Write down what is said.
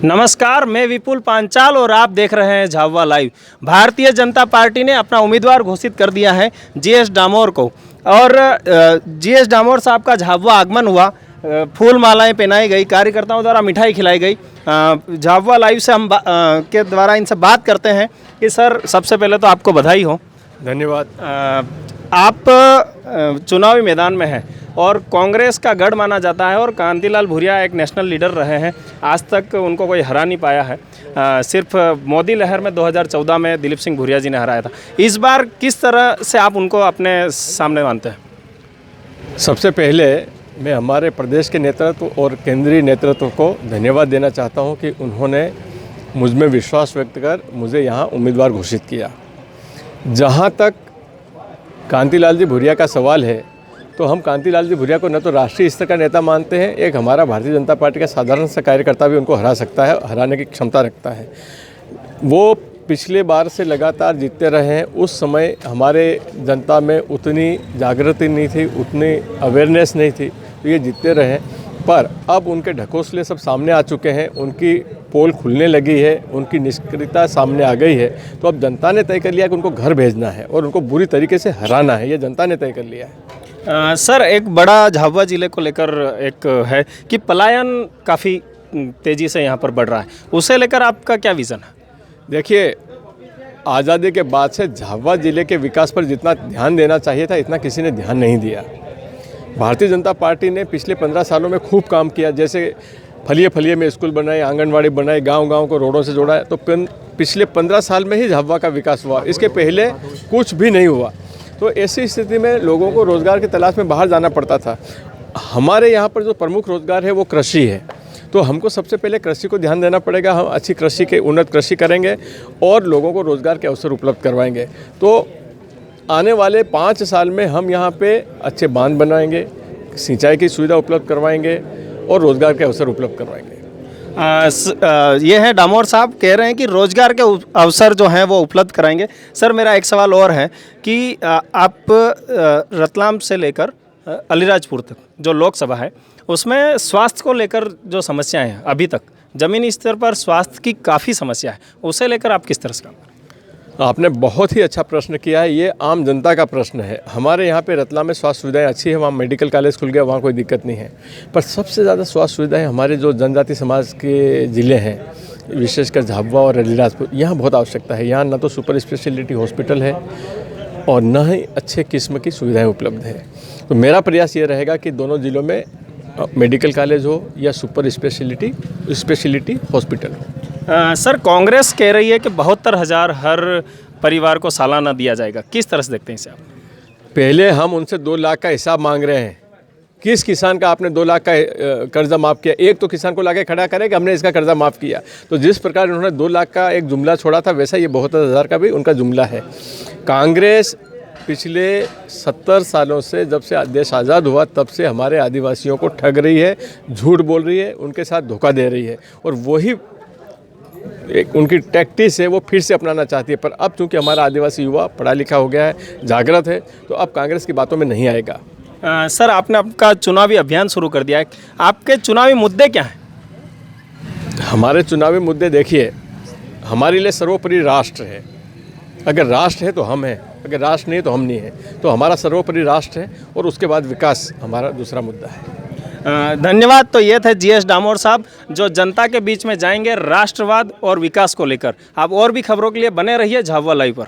नमस्कार, मैं विपुल पांचाल और आप देख रहे हैं झाबुआ लाइव। भारतीय जनता पार्टी ने अपना उम्मीदवार घोषित कर दिया है जीएस डामोर को। और जीएस डामोर साहब का झाबुआ आगमन हुआ, फूल मालाएं पहनाई गई, कार्यकर्ताओं द्वारा मिठाई खिलाई गई। झाबुआ लाइव से हम के द्वारा इनसे बात करते हैं कि सर, सबसे पहले तो आपको बधाई हो। धन्यवाद। आप चुनावी मैदान में हैं और कांग्रेस का गढ़ माना जाता है और कांतिलाल भूरिया एक नेशनल लीडर रहे हैं। आज तक उनको कोई हरा नहीं पाया है। सिर्फ मोदी लहर में 2014 में दिलीप सिंह भूरिया जी ने हराया था। इस बार किस तरह से आप उनको अपने सामने मानते हैं? सबसे पहले मैं हमारे प्रदेश के नेतृत्व और केंद्रीय नेतृत्व को धन्यवाद देना चाहता हूं कि उन्होंने मुझ में विश्वास व्यक्त कर मुझे यहां उम्मीदवार घोषित किया। जहां तक कांतिलाल जी भूरिया का सवाल है, तो हम कांतिलाल जी भूरिया को न तो राष्ट्रीय स्तर का नेता मानते हैं, एक हमारा भारतीय जनता पार्टी का साधारण सा कार्यकर्ता भी उनको हरा सकता है, हराने की क्षमता रखता है। वो पिछले बार से लगातार जीतते रहे हैं। उस समय हमारे जनता में उतनी जागृति नहीं थी, उतनी अवेयरनेस नहीं थी, तो ये जीतते रहे। पर अब उनके ढकोसले सब सामने आ चुके हैं, उनकी पोल खुलने लगी है, उनकी निष्क्रियता सामने आ गई है। तो अब जनता ने तय कर लिया कि उनको घर भेजना है और उनको बुरी तरीके से हराना है, ये जनता ने तय कर लिया है। सर, एक बड़ा झाबुआ जिले को लेकर एक है कि पलायन काफ़ी तेज़ी से यहाँ पर बढ़ रहा है, उसे लेकर आपका क्या विज़न है? देखिए, आज़ादी के बाद से झाबुआ जिले के विकास पर जितना ध्यान देना चाहिए था, इतना किसी ने ध्यान नहीं दिया। भारतीय जनता पार्टी ने पिछले 15 सालों में खूब काम किया, जैसे फलिए फलिए में स्कूल बनाए, आंगनवाड़ी बनाई, गांव-गांव को रोडों से जोड़ा है। तो पिछले 15 साल में ही झाबुआ का विकास हुआ, इसके पहले कुछ भी नहीं हुआ। तो ऐसी स्थिति में लोगों को रोज़गार की तलाश में बाहर जाना पड़ता था। हमारे यहाँ पर जो प्रमुख रोज़गार है वो कृषि है, तो हमको सबसे पहले कृषि को ध्यान देना पड़ेगा। हम अच्छी कृषि के उन्नत कृषि करेंगे और लोगों को रोज़गार के अवसर उपलब्ध करवाएंगे। तो आने वाले 5 साल में हम यहाँ पे अच्छे बांध बनाएंगे, सिंचाई की सुविधा उपलब्ध करवाएंगे और रोज़गार के अवसर उपलब्ध करवाएंगे। ये है डामोर साहब कह रहे हैं कि रोज़गार के अवसर जो हैं वो उपलब्ध कराएंगे। सर, मेरा एक सवाल और है कि आप रतलाम से लेकर अलीराजपुर तक जो लोकसभा है, उसमें स्वास्थ्य को लेकर जो समस्याएं हैं, अभी तक ज़मीनी स्तर पर स्वास्थ्य की काफ़ी समस्या है, उसे लेकर आप किस तरह से काम करें? आपने बहुत ही अच्छा प्रश्न किया है। ये आम जनता का प्रश्न है। हमारे यहाँ पे रतलाम में स्वास्थ्य सुविधाएं अच्छी है, वहाँ मेडिकल कॉलेज खुल गया, वहाँ कोई दिक्कत नहीं है। पर सबसे ज़्यादा स्वास्थ्य सुविधाएं हमारे जो जनजाति समाज के ज़िले हैं, विशेषकर झाबुआ और अलीराजपुर, यहाँ बहुत आवश्यकता है। यहाँ न तो सुपर स्पेशलिटी हॉस्पिटल है और न ही अच्छे किस्म की सुविधाएँ उपलब्ध है। तो मेरा प्रयास ये रहेगा कि दोनों ज़िलों में मेडिकल कॉलेज हो या सुपर स्पेशलिटी हॉस्पिटल हो। सर, कांग्रेस कह रही है कि 72,000 हर परिवार को सालाना दिया जाएगा, किस तरह से देखते हैं इसे आप? पहले हम उनसे 2 लाख का हिसाब मांग रहे हैं। किस किसान का आपने 2 लाख का कर्जा माफ़ किया? एक तो किसान को लाके खड़ा करे कि हमने इसका कर्जा माफ़ किया। तो जिस प्रकार उन्होंने 2 लाख का एक जुमला छोड़ा था, वैसा ये 72,000 का भी उनका जुमला है। कांग्रेस पिछले 70 सालों से, जब से देश आज़ाद हुआ, तब से हमारे आदिवासियों को ठग रही है, झूठ बोल रही है, उनके साथ धोखा दे रही है और वही एक उनकी टैक्टिस है, वो फिर से अपनाना चाहती है। पर अब चूंकि हमारा आदिवासी युवा पढ़ा लिखा हो गया है, जागृत है, तो अब कांग्रेस की बातों में नहीं आएगा। सर, आपने आपका चुनावी अभियान शुरू कर दिया है, आपके चुनावी मुद्दे क्या हैं? हमारे चुनावी मुद्दे देखिए, हमारे लिए सर्वोपरि राष्ट्र है। अगर राष्ट्र है तो हम हैं, अगर राष्ट्र नहीं है तो हम नहीं हैं। तो हमारा सर्वोपरि राष्ट्र है और उसके बाद विकास हमारा दूसरा मुद्दा है। धन्यवाद। तो ये थे जीएस डामोर साहब, जो जनता के बीच में जाएंगे राष्ट्रवाद और विकास को लेकर। आप और भी खबरों के लिए बने रहिए झाबुआ लाइव पर।